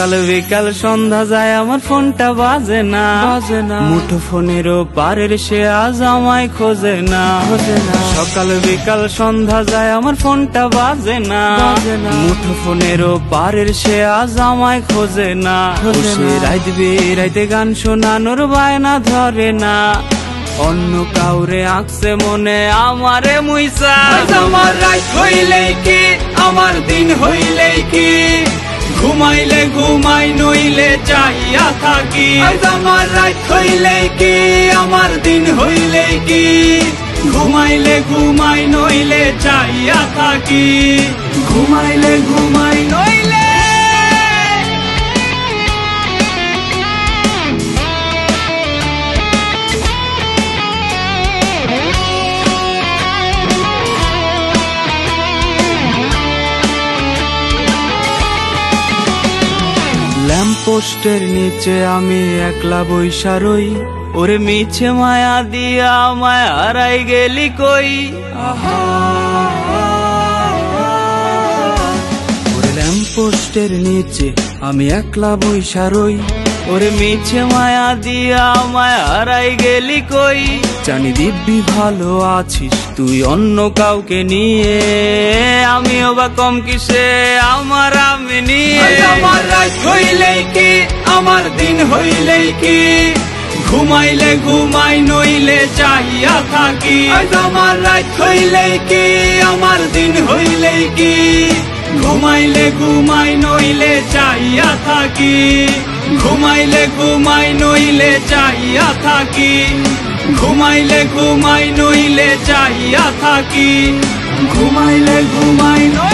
সকাল বিকাল সন্ধ্যা যায় আমার ফোনটা বাজে না, মুঠো ফোনেরও পারের সে আজ আমায় খোঁজে না। সকাল বিকাল সন্ধ্যা যায় আমার ফোনটা বাজে না, মুঠো ফোনেরও পারের সে আজ আমায় খোঁজে না। সে রাত বেরাইতে গান শোনানোর বায়না ধরে না, অন্য কাউরে আঁকছে মনে আমারে মুইসা। আমার রাত হইলেই কি আমার দিন হইলেই কি, ঘুমাইলে ঘুমাই নইলে চাইয়া থাকি। আমার রাত হইলেই কি আমার দিন হইলেই কি, ঘুমাইলে ঘুমাই নইলে চাইয়া থাকি। ঘুমাইলে ঘুমাই নইলে ল্যাম্পপোস্টের নিচে আমি একলা বইসা রই, ওরে মিছে মায়া দিয়া আমায় হারাই গেলি কই। ওরে ল্যাম্পপোস্টের নিচে আমি একলা বইসা রই, ওরে মিছে মায়া দিয়া আমায় হারাই গেলি কই। জানি দিব্যি ভালো আছিস তুই অন্য কাউকে নিয়ে, আমিও বা কম কিসে আমার আমি নিয়ে। আমার রাত হইলেই কি আমার দিন হইলেই কি, ঘুমাইলে ঘুমাই নইলে চাইয়া থাকি। আমার রাত হইলেই কি আমার দিন হইলেই কি, ঘুমাইলে ঘুমাই নইলে চাইয়া থাকি। ঘুমাইলে ঘুমাই নইলে চাইয়া থাকি। ঘুমাইলে ঘুমাই নইলে চাইয়া থাকি। ঘুমাইলে ঘুমাই নইলে